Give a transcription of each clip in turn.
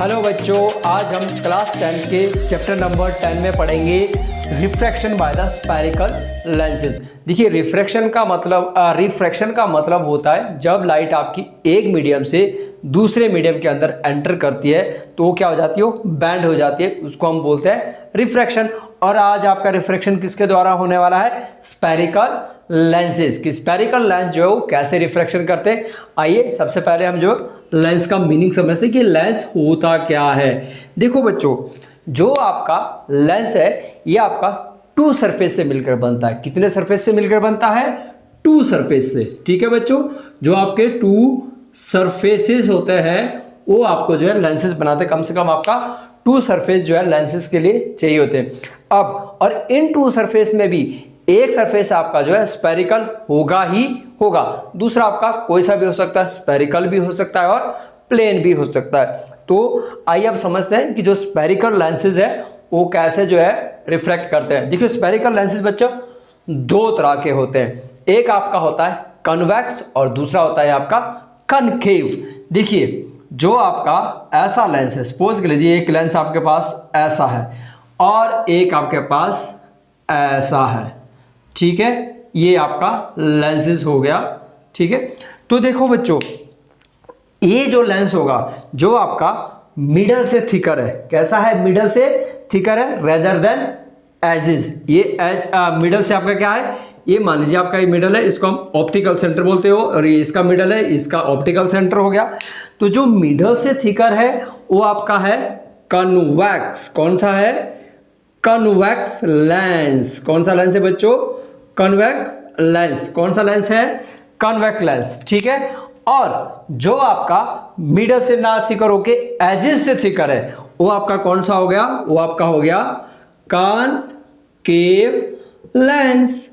Hello बच्चों, आज हम क्लास 10 के चैप्टर नंबर 10 में पढ़ेंगे refraction by the spherical lenses. देखिए रिफ्रैक्शन का मतलब होता है जब लाइट आपकी एक मीडियम से दूसरे मीडियम के अंदर एंटर करती है तो वो क्या हो जाती है, बैंड हो जाती है, उसको हम बोलते हैं रिफ्रैक्शन। और आज आपका रिफ्रैक्शन किसके द्वारा होने वाला है, स्फेरिकल लेंसेज की। स्फेरिकल लेंस जो है वो कैसे रिफ्रैक्शन करते हैं, आइए सबसे पहले हम जो लेंस का मीनिंग समझते हैं कि लेंस होता क्या है। देखो बच्चों, जो आपका लेंस है ये आपका टू सरफेस से मिलकर बनता है। कितने सरफेस से मिलकर बनता है, टू सरफेस से। ठीक है बच्चों, जो आपके टू सरफेसेस होते हैं वो आपको जो है लेंसेज बनाते हैं। कम से कम आपका टू सरफेस जो है लेंसेज के लिए चाहिए होते हैं। अब और इन टू सरफेस में भी एक सरफेस आपका जो है स्फेरिकल होगा ही होगा, दूसरा आपका कोई सा भी हो सकता है, स्फेरिकल भी हो सकता है और प्लेन भी हो सकता है। तो आइए अब समझते हैं कि जो स्फेरिकल लेंसेज है वो कैसे जो है रिफ्रैक्ट करते हैं। देखिए स्फेरिकल लेंसेज बच्चों दो तरह के होते हैं, एक आपका होता है कन्वेक्स और दूसरा होता है आपका कनकेव। देखिए जो आपका ऐसा लेंस है, सपोज कर लीजिए एक लेंस आपके पास ऐसा है और एक आपके पास ऐसा है, ठीक है, ये आपका लेंसेज हो गया। ठीक है, तो देखो बच्चों ये जो लेंस होगा जो आपका मिडल से थिकर है, कैसा है, मिडल से थिकर है रेदर देन एजेस। ये एज मिडल से आपका क्या है, ये मान लीजिए आपका ये मिडल है, इसको हम ऑप्टिकल सेंटर बोलते हो, और ये इसका मिडल है, इसका ऑप्टिकल सेंटर हो गया। तो जो मिडल से थिकर है वो आपका है कन्वेक्स। कौन सा है, कन्वेक्स लेंस। कौन सा लेंस है बच्चों, कन्वेक्स लेंस। कौन सा लेंस है, कन्वेक्स लेंस। ठीक है, और जो आपका मिडल से ना थिकर होके एजेस से थिकर है वो आपका कौन सा हो गया, वो आपका हो गया कॉनकेव लेंस।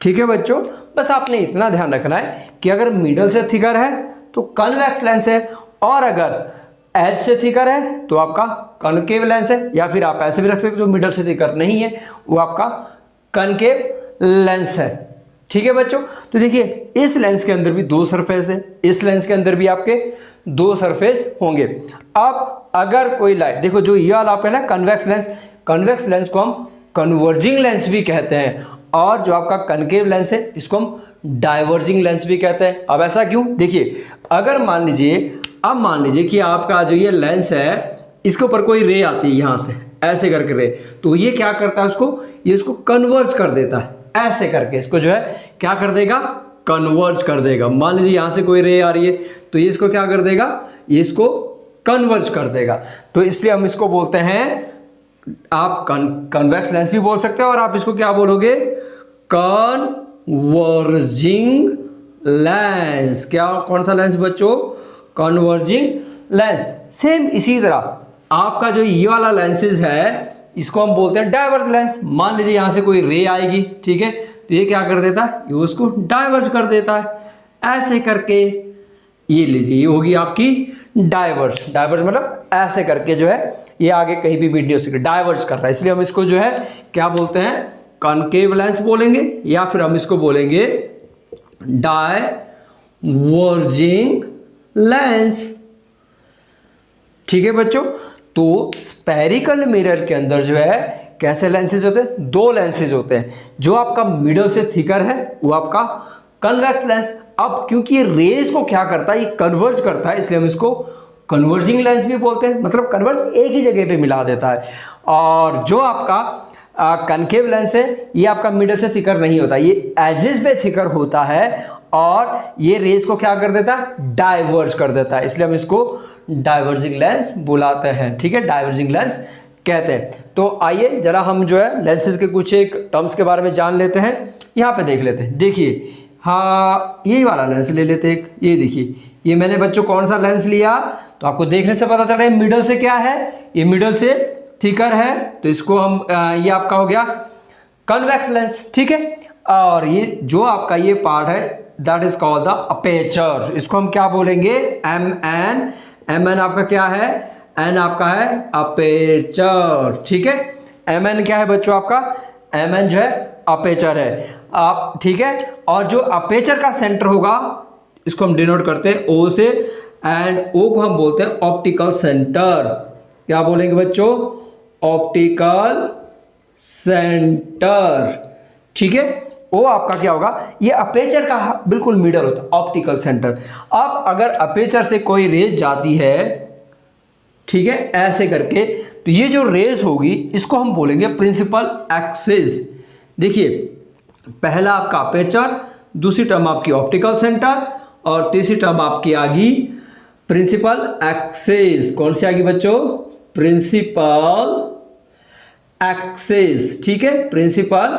ठीक है बच्चों, बस आपने इतना ध्यान रखना है कि अगर मिडल से थिकर है तो कन्वेक्स लेंस है, और अगर एज से थिकर है तो आपका कॉनकेव लेंस है, या फिर आप ऐसे भी रख सकते हो जो मिडल से थिकर नहीं है वो आपका कॉनकेव लेंस है। ठीक है बच्चों, तो देखिए इस लेंस के अंदर भी दो सरफेस है, इस लेंस के अंदर भी आपके दो सरफेस होंगे। अब अगर कोई लाइट, देखो जो ये वाला आप है ना कन्वेक्स लेंस, कन्वेक्स लेंस को हम कन्वर्जिंग लेंस भी कहते हैं, और जो आपका कनकेव लेंस है इसको हम डाइवर्जिंग लेंस भी कहते हैं। अब ऐसा क्यों, देखिए अगर मान लीजिए कि आपका जो ये लेंस है इसके ऊपर कोई रे आती है यहाँ से ऐसे करके रे, तो ये क्या करता है उसको, ये इसको कन्वर्ज कर देता है, ऐसे करके इसको जो है क्या कर देगा, कन्वर्ज कर देगा। मान लीजिए यहाँ से कोई रे आ रही है तो ये इसको क्या कर देगा, ये इसको कन्वर्ज कर देगा। तो इसलिए हम इसको बोलते हैं, आप कन्वेक्स लेंस भी बोल सकते हैं और आप इसको क्या बोलोगे, कन्वर्जिंग लेंस। क्या, कौन सा लेंस बच्चों, कन्वर्जिंग लेंस। सेम इसी तरह आपका जो ये वाला लेंसेज है इसको हम बोलते हैं डाइवर्ज लेंस। मान लीजिए यहां से कोई रे आएगी, ठीक है, तो ये क्या कर देता है, ये उसको डाइवर्ज कर देता है, ऐसे करके। ये लीजिए ये होगी आपकी डाइवर्ज। डाइवर्ज मतलब ऐसे करके जो है ये आगे कहीं भी वीडियो से डाइवर्ज कर रहा है, इसलिए हम इसको जो है क्या बोलते हैं, कॉनकेव लेंस बोलेंगे, या फिर हम इसको बोलेंगे डाइवर्जिंग लेंस। ठीक है बच्चों, तो स्फेरिकल मिरर के अंदर जो है कैसे लेंसेज होते हैं, दो लेंसेज होते हैं। जो आपका मिडल से थिकर है वो आपका कन्वेक्स लेंस। अब क्योंकि ये रेज को क्या करता है, ये कन्वर्ज करता है, इसलिए हम इसको कन्वर्जिंग लेंस भी बोलते हैं, मतलब कन्वर्ज एक ही जगह पे मिला देता है। और जो आपका कनकेव लेंस है ये आपका मिडल से थिकर नहीं होता, ये एजेस पे थिकर होता है और ये रेज को क्या कर देता है, डाइवर्ज कर देता है, इसलिए हम इसको डाइवर्जिंग लेंस बुलाते हैं। ठीक है, डाइवर्जिंग लेंस कहते हैं। तो आइए जरा हम जो है लेंसेज के कुछ एक टर्म्स के बारे में जान लेते हैं। यहाँ पे देख लेते हैं, देखिए हाँ यही वाला लेंस ले लेते हैं एक, ये देखिए ये मैंने बच्चों कौन सा लेंस लिया, तो आपको देखने से पता चल रहा है मिडल से क्या है, ये मिडल से थिकर है, तो इसको हम ये आपका हो गया कन्वेक्स लेंस। ठीक है, और ये जो आपका ये पार्ट है that is called the aperture, इसको हम क्या बोलेंगे, एम एन आपका क्या है, एन आपका है अपेचर। ठीक है, एम एन क्या है बच्चों आपका, एम एन जो है अपेचर है आप। ठीक है, और जो अपेचर का सेंटर होगा इसको हम डिनोट करते हैं ओ से, एंड ओ को हम बोलते हैं ऑप्टिकल सेंटर। क्या बोलेंगे बच्चों? Optical centre. ठीक है, ओ आपका क्या होगा? ये अपेचर का बिल्कुल मिडल होता है, ऑप्टिकल सेंटर। अब अगर अपेचर से कोई रेज जाती है, ठीक है, ऐसे करके, तो ये जो रेज होगी इसको हम बोलेंगे प्रिंसिपल एक्सिस। देखिए, पहला आपका अपेचर, दूसरी टर्म आपकी ऑप्टिकल सेंटर, और तीसरी टर्म आपकी आ गई प्रिंसिपल एक्सिस। कौन सी आ गई बच्चों? Principal axis. ठीक है, प्रिंसिपल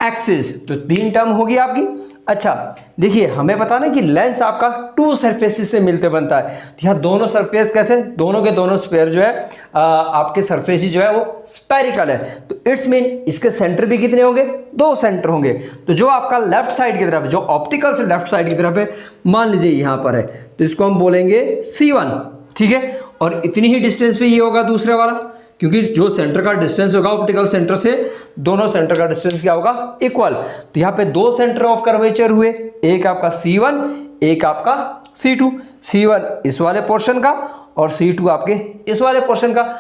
एक्सिस। तो 3 टर्म होगी आपकी। अच्छा, देखिए, हमें पता ना कि लेंस आपका 2 सरफेसेस से मिलते बनता है। तो यहाँ दोनों सरफेस कैसे? दोनों के दोनों स्फीयर जो है आपके सरफेस जो है वो स्पेरिकल है। तो इट्स मीन इसके सेंटर भी कितने होंगे? 2 सेंटर होंगे। तो जो आपका लेफ्ट साइड की तरफ, जो ऑप्टिकल से लेफ्ट साइड की तरफ है, मान लीजिए यहाँ पर है, तो इसको हम बोलेंगे C1। ठीक है, और इतनी ही डिस्टेंस पे ये होगा दूसरे वाला, क्योंकि जो सेंटर का डिस्टेंस होगा ऑप्टिकल सेंटर से, दोनों सेंटर का डिस्टेंस क्या होगा? इक्वल। तो यहाँ पे 2 सेंटर ऑफ कर्वेचर हुए, एक आपका C1, एक आपका C2। C1 इस वाले पोर्शन का और C2 आपके इस वाले पोर्शन का।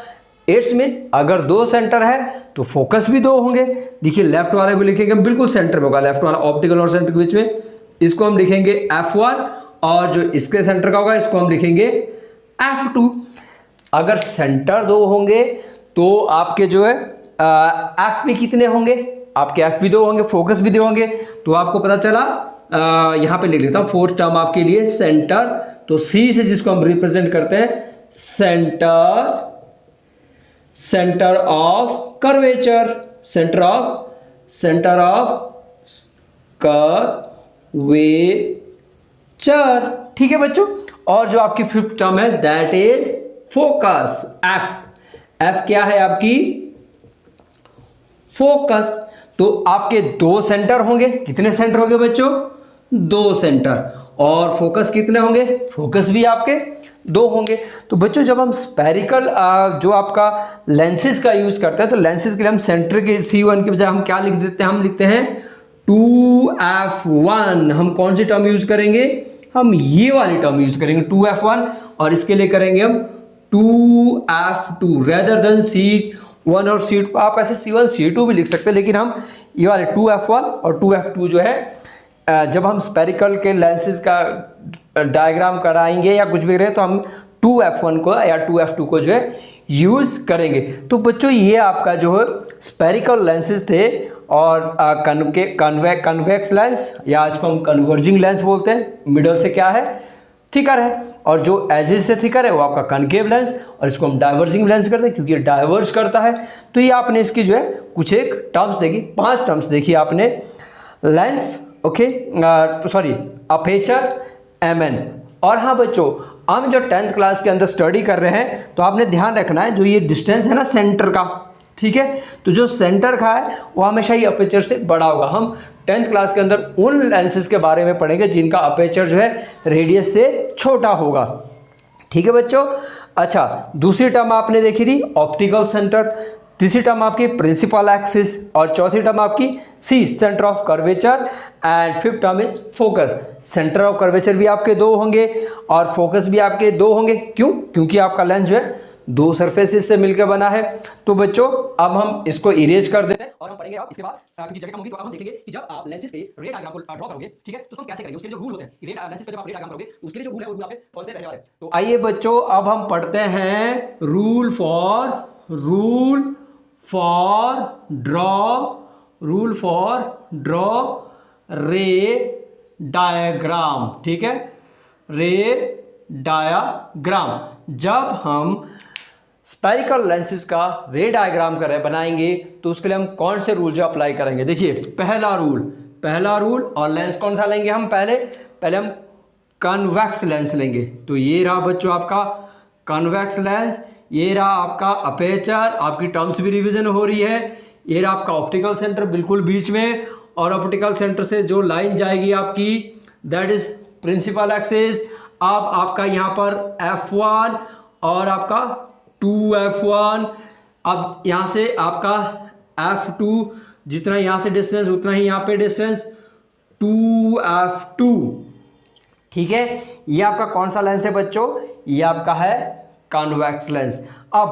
इट्स मीन अगर 2 सेंटर है तो फोकस भी 2 होंगे। देखिए, लेफ्ट वाले को लिखेंगे बिल्कुल सेंटर में होगा, लेफ्ट वाला ऑप्टिकल और सेंटर के बीच में, इसको हम लिखेंगे F1, और जो इसके सेंटर का होगा इसको हम लिखेंगे F2। अगर सेंटर 2 होंगे तो आपके जो है एफ भी कितने होंगे? आपके एफ भी 2 होंगे, फोकस भी 2 होंगे। तो आपको पता चला, यहां पे लिख लेता हूं 4th टर्म आपके लिए सेंटर। तो सी से जिसको हम रिप्रेजेंट करते हैं centre, centre of curvature, centre of curvature. ठीक है बच्चों, और जो आपकी 5th टर्म है that is focus, F. F क्या है आपकी? फोकस। तो आपके 2 सेंटर होंगे। कितने सेंटर होंगे बच्चों? 2 सेंटर। और फोकस कितने होंगे? फोकस भी आपके 2 होंगे। तो बच्चों, जब हम स्पेरिकल जो आपका लेंसेज का यूज करते हैं, तो लेंसेज के लिए हम सेंटर के C1 के बजाय हम क्या लिख देते हैं? हम लिखते हैं 2F1। हम कौन सी टर्म यूज करेंगे? हम ये वाली टर्म यूज करेंगे 2F1, और इसके लिए करेंगे हम 2F2 रेदर देन C1 और C2। आप ऐसे C1 C2 भी लिख सकते हैं, लेकिन हम ये वाले 2F1 और 2F2 जो है, जब हम स्पेरिकल के लेंसेज का डायग्राम कराएंगे या कुछ भी करें, तो हम 2F1 को या 2F2 को जो है यूज करेंगे। तो बच्चों, ये आपका जो है स्पेरिकल लेंसेज थे, और कन्वेक्स लेंस, या आज को हम कन्वर्जिंग लेंस बोलते हैं। मिडल से क्या है? थिकर है, और जो एजेस से थिकर है वो आपका कनकेव लेंस, और इसको हम डाइवर्जिंग लेंस करते हैं क्योंकि ये डाइवर्ज करता है। तो ये आपने इसकी जो है कुछ एक टर्म्स देखी, 5 टर्म्स देखी आपने। Lens, okay, sorry, aperture, MN. और हाँ बच्चों, हम जो 10th क्लास के अंदर स्टडी कर रहे हैं, तो आपने ध्यान रखना है जो ये डिस्टेंस है ना सेंटर का, ठीक है, तो जो सेंटर का है वो हमेशा ही अपेचर से बड़ा होगा। हम 10th क्लास के अंदर उन लेंसेज के बारे में पढ़ेंगे जिनका अपेचर जो है रेडियस से छोटा होगा। ठीक है बच्चों। अच्छा, दूसरी टर्म आपने देखी थी ऑप्टिकल सेंटर, तीसरी टर्म आपकी प्रिंसिपल एक्सिस, और चौथी टर्म आपकी C centre of curvature, and 5th term is focus. Centre of curvature भी आपके 2 होंगे और फोकस भी आपके 2 होंगे। क्यों? क्योंकि आपका लेंस जो है 2 सरफेसेस से मिलकर बना है। तो बच्चों, अब हम इसको इरेज कर देते हैं और हम पढ़ेंगे अब इसके बाद, क्योंकि जगह कम होगी, तो अब हम देखेंगे कि जब आप लेंसेज के रे डायग्राम को ड्रॉ करोगे, ठीक है, तो हम कैसे करेंगे, उसके लिए जो रूल होते हैं, रे लेंसेज पे जब आप रे डायग्राम करोगे उसके लिए जो रूल है वो रूल आपके कौन से रहने वाले हैं। तो आइए बच्चों, अब हम पढ़ते हैं रूल फॉर ड्रॉ रे डायग्राम। ठीक है, रे डायग्राम। जब हम स्पेरिकल लेंसेज का रे डायग्राम बनाएंगे, तो उसके लिए हम कौन से रूल जो अप्लाई करेंगे? देखिए, पहला रूल, और लेंस कौन सा लेंगे हम? पहले हम कन्वेक्स लेंस लेंगे। तो ये रहा बच्चों आपका कन्वेक्स लेंस, ये रहा आपका अपेचर, आपकी टर्म्स भी रिवीजन हो रही है। ये रहा आपका ऑप्टिकल सेंटर बिल्कुल बीच में, और ऑप्टिकल सेंटर से जो लाइन जाएगी आपकी दैट इज प्रिंसिपल एक्सिस। अब आपका यहाँ पर F1 और आपका 2F1, अब यहाँ से आपका F2, जितना यहाँ से डिस्टेंस उतना ही यहाँ पे डिस्टेंस 2F2। ठीक है, ये आपका कौन सा लेंस है बच्चों, ये आपका है कॉन्वेक्स लेंस। अब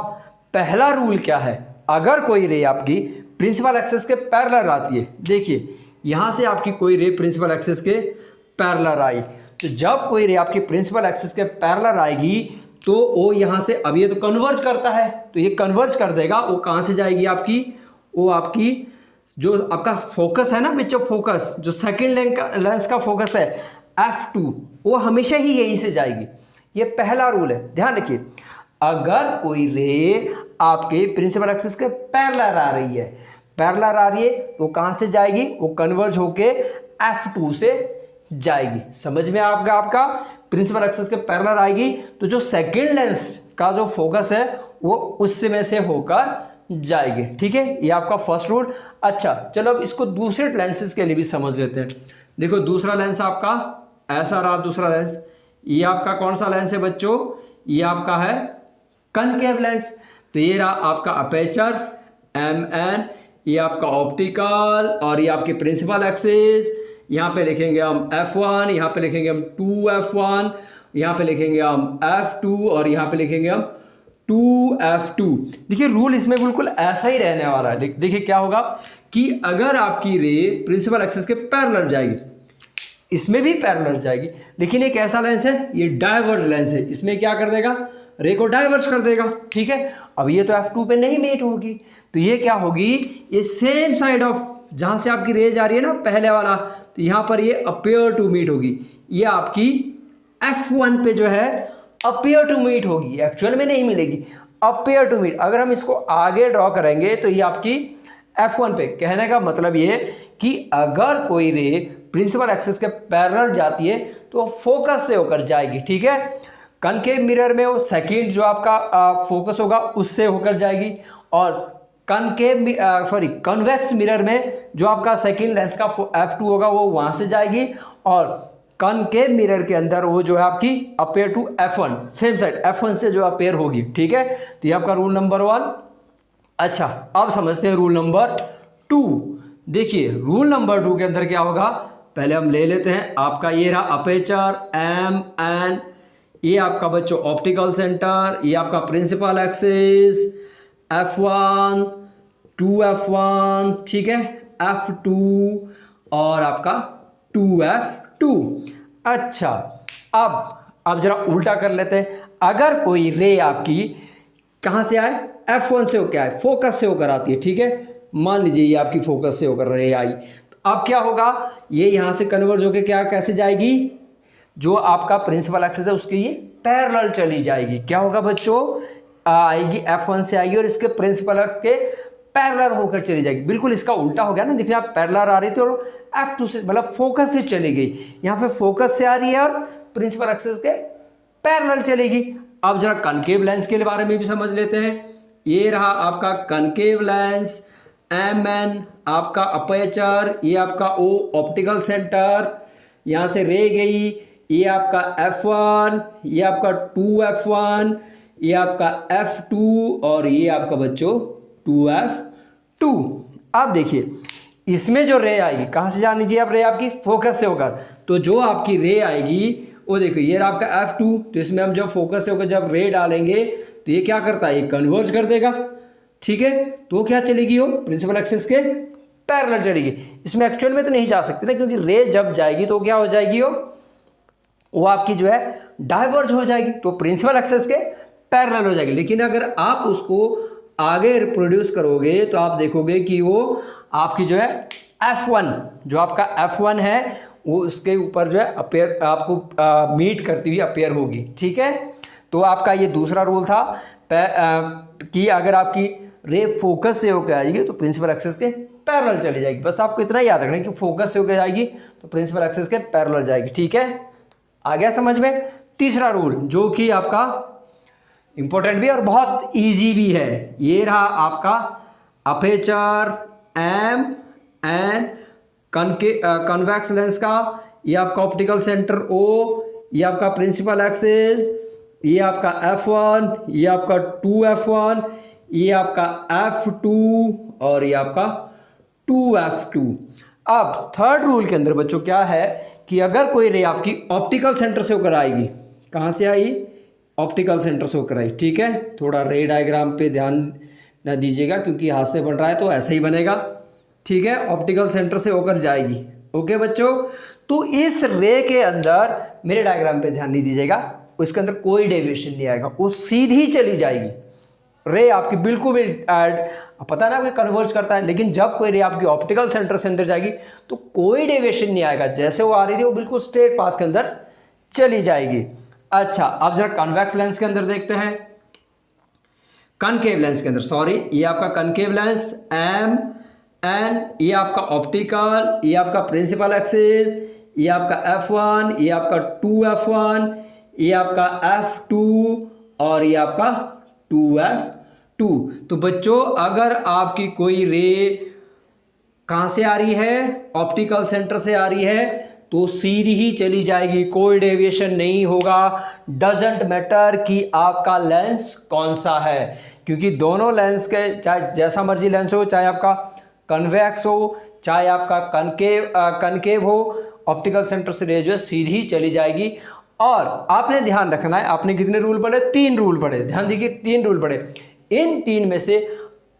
पहला रूल क्या है, अगर कोई रे आपकी प्रिंसिपल एक्सिस के पैरेलल आती है, देखिए यहां से आपकी कोई रे प्रिंसिपल एक्सिस के पैरेलल आई, तो जब कोई रे आपकी प्रिंसिपल एक्सिस के पैरेलल आएगी तो वो यहाँ से, अब ये तो कन्वर्ज करता है तो ये कन्वर्ज कर देगा, वो कहाँ से जाएगी आपकी, वो आपकी जो आपका फोकस है ना बच्चों, फोकस जो सेकंड लेंस का फोकस है f2, वो हमेशा ही यहीं से जाएगी। ये पहला रूल है, ध्यान रखिए। अगर कोई रे आपके प्रिंसिपल एक्सिस के पैरेलल आ रही है, पैरेलल आ रही है तो कहाँ से जाएगी, वो कन्वर्ज होके f2 से जाएगी। समझ में आपका प्रिंसिपल एक्सिस के पैरेलल आएगी तो जो सेकंड लेंस का जो फोकस है वो उससे में से होकर जाएगी। ठीक है, ये आपका फर्स्ट रूल। अच्छा चलो अब इसको दूसरे लेंसेज के लिए भी समझ लेते हैं। देखो दूसरा लेंस आपका ऐसा रहा, दूसरा लेंस, ये आपका कौन सा लेंस है बच्चों, ये आपका है कनकेव लेंस। तो ये रहा आपका अपेचर MN, ये आपका ऑप्टिकल और ये आपकी प्रिंसिपल एक्सिस। यहाँ पे लिखेंगे हम F1, यहाँ पे लिखेंगे हम 2F1, यहाँ पे लिखेंगे हम F2 और यहाँ पे लिखेंगे हम 2F2। देखिए रूल इसमें बिल्कुल ऐसा ही रहने वाला है। देखिए क्या होगा कि अगर आपकी रे प्रिंसिपल एक्सिस के पैरेलल जाएगी, इसमें भी पैरेलल जाएगी, लेकिन एक ऐसा लेंस है ये डाइवर्ज लेंस है, इसमें क्या कर देगा, रे को डाइवर्ज कर देगा। ठीक है, अब ये तो F2 पे नहीं मीट होगी, तो ये क्या होगी, ये सेम साइड ऑफ जहां से आपकी रे जा रही है ना पहले वाला, तो यहां पर ये अपियर टू मीट होगी, ये आपकी F1 पे जो है अपियर टू मीट होगी, एक्चुअल में नहीं मिलेगी, अपियर टू मीट। अगर हम इसको आगे ड्रॉ करेंगे तो ये आपकी F1 पे, कहने का मतलब ये कि अगर कोई रे प्रिंसिपल एक्सिस के पैरेलल जाती है तो फोकस से होकर जाएगी। ठीक है, कनकेव मिरर में वो सेकंड जो आपका फोकस होगा उससे होकर जाएगी, और कन्वेक्स मिरर में जो आपका सेकंड लेंस का F2 होगा वो वहां से जाएगी, और कनकेव मिरर के अंदर वो जो है आपकी appear to F1, same side F1 से जो अपेयर होगी। ठीक है, तो ये आपका रूल नंबर 1। अच्छा अब समझते हैं रूल नंबर 2। देखिए रूल नंबर 2 के अंदर क्या होगा, पहले हम ले लेते हैं आपका, ये रहा अपेचर MN, ये आपका बच्चों ऑप्टिकल सेंटर, ये आपका प्रिंसिपल एक्सिस F1, 2F1, ठीक है, F2 और आपका 2F2। अच्छा अब जरा उल्टा कर लेते हैं। अगर कोई रे आपकी कहाँ से आए, F1 से होकर आए, फोकस से होकर आती है। ठीक है, मान लीजिए ये आपकी फोकस से होकर रे आई, तो अब क्या होगा, ये यहाँ से कन्वर्ज होकर क्या कैसे जाएगी, जो आपका प्रिंसिपल एक्सिस है उसके ये पैरेलल चली जाएगी। क्या होगा बच्चों, आएगी F1 से आएगी और इसके प्रिंसिपल के पैरेलल होकर चली जाएगी। बिल्कुल इसका उल्टा हो गया ना, देखिए आप पैरेलल आ रही थी और F2 से मतलब फोकस से चली गई, यहाँ पे फोकस से आ रही है और प्रिंसिपल एक्सिस के पैरेलल चलेगी। अब जरा कनकेव लेंस के बारे में भी समझ लेते हैं। ये रहा आपका कनकेव लेंस MN, आपका अपर्चर, ये आपका O ऑप्टिकल सेंटर, यहाँ से रे गई, ये आपका F1, ये आपका 2F1, ये आपका F2 और ये आपका बच्चों 2F2। अब देखिए इसमें जो रे आएगी कहाँ से जान लीजिए आप, रे आपकी फोकस से होकर, तो जो आपकी रे आएगी वो देखो ये रहा आपका F2, तो इसमें हम जब फोकस से होकर जब रे डालेंगे तो ये क्या करता है, ये कन्वर्ज कर देगा। ठीक है, तो क्या चलेगी, वो प्रिंसिपल एक्सिस के पैरेलल चलेगी। इसमें एक्चुअल में तो नहीं जा सकती ना, क्योंकि रे जब जाएगी तो क्या हो जाएगी, वो आपकी जो है डाइवर्ज हो जाएगी, तो प्रिंसिपल एक्सिस के पैरेलल हो जाएगी। लेकिन अगर आप उसको आगे रिप्रोड्यूस करोगे तो आप देखोगे कि वो आपकी जो है F1, जो आपका F1 है वो उसके ऊपर जो है अपेयर आपको मीट करती हुई अपेयर होगी। ठीक है, तो आपका ये दूसरा रूल था कि अगर आपकी रे फोकस से होकर आएगी तो प्रिंसिपल एक्सिस के पैरेलल चली जाएगी। बस आपको इतना याद रखना है कि फोकस से होकर जाएगी तो प्रिंसिपल एक्सिस के पैरेलल जाएगी। ठीक है, आ गया समझ में। तीसरा रूल जो कि आपका इंपॉर्टेंट भी और बहुत इजी भी है, ये रहा आपका अपेचर MN, कन्वेक्स लेंस का, ये आपका ऑप्टिकल सेंटर O, ये आपका प्रिंसिपल एक्सिस, ये आपका F1, ये आपका 2F1, ये आपका F2 और ये आपका 2F2। अब थर्ड रूल के अंदर बच्चों क्या है कि अगर कोई रे आपकी ऑप्टिकल सेंटर से होकर आएगी, कहाँ से आई, ऑप्टिकल सेंटर से होकर आई, ठीक है। थोड़ा रे डायग्राम पे ध्यान न दीजिएगा क्योंकि हाथ से बन रहा है तो ऐसा ही बनेगा, ठीक है। ऑप्टिकल सेंटर से होकर जाएगी, ओके बच्चों। तो इस रे के अंदर मेरे डायग्राम पे ध्यान नहीं दीजिएगा, उसके अंदर कोई डेविएशन नहीं आएगा, वो सीधी चली जाएगी। रे आपकी बिल्कुल भी पता ना कन्वर्ज करता है, लेकिन जब कोई रे आपकी ऑप्टिकल सेंटर से अंदर जाएगी तो कोई डेविएशन नहीं आएगा, जैसे वो आ रही थी वो बिल्कुल स्ट्रेट पाथ के अंदर चली जाएगी। अच्छा, अब जरा कन्वेक्स लेंस के अंदर देखते हैं, कनकेव लेंस के अंदर, सॉरी ये आपका कनकेव लेंस एम एन, ये आपका ऑप्टिकल, ये आपका प्रिंसिपल एक्सिस, ये आपका F1, ये आपका 2F1, ये आपका F2 और ये आपका 2F2। तो बच्चों अगर आपकी कोई रे कहाँ से आ रही है, ऑप्टिकल सेंटर से आ रही है, तो सीधी ही चली जाएगी, कोई डेविएशन नहीं होगा। डजंट मैटर कि आपका लेंस कौन सा है, क्योंकि दोनों लेंस के चाहे जैसा मर्जी लेंस हो, चाहे आपका कन्वेक्स हो चाहे आपका कनकेव हो, ऑप्टिकल सेंटर से रे जो है सीधी चली जाएगी। और आपने ध्यान रखना है, आपने कितने रूल पढ़े, 3 रूल पढ़े, ध्यान देखिए 3 रूल पढ़े। इन 3 में से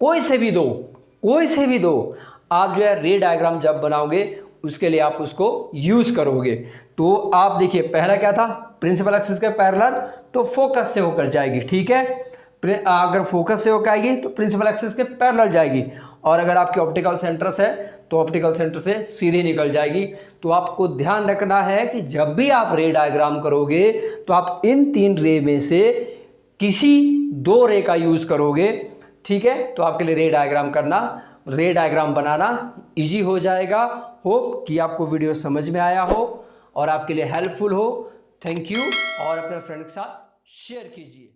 कोई से भी दो आप जो है रे डायग्राम जब बनाओगे उसके लिए आप उसको यूज करोगे। तो आप देखिए पहला क्या था, प्रिंसिपल एक्सिस के पैरेलल, तो फोकस से होकर जाएगी, ठीक है। अगर फोकस से होकर आएगी तो प्रिंसिपल एक्सिस के पैरेलल जाएगी, और अगर आपके ऑप्टिकल सेंटर से तो ऑप्टिकल सेंटर से सीधी निकल जाएगी। तो आपको ध्यान रखना है कि जब भी आप रे डायग्राम करोगे तो आप इन 3 रे में से किसी 2 रे का यूज करोगे, ठीक है। तो आपके लिए रे डायग्राम बनाना इजी हो जाएगा। होप कि आपको वीडियो समझ में आया हो और आपके लिए हेल्पफुल हो। थैंक यू, और अपने फ्रेंड के साथ शेयर कीजिए।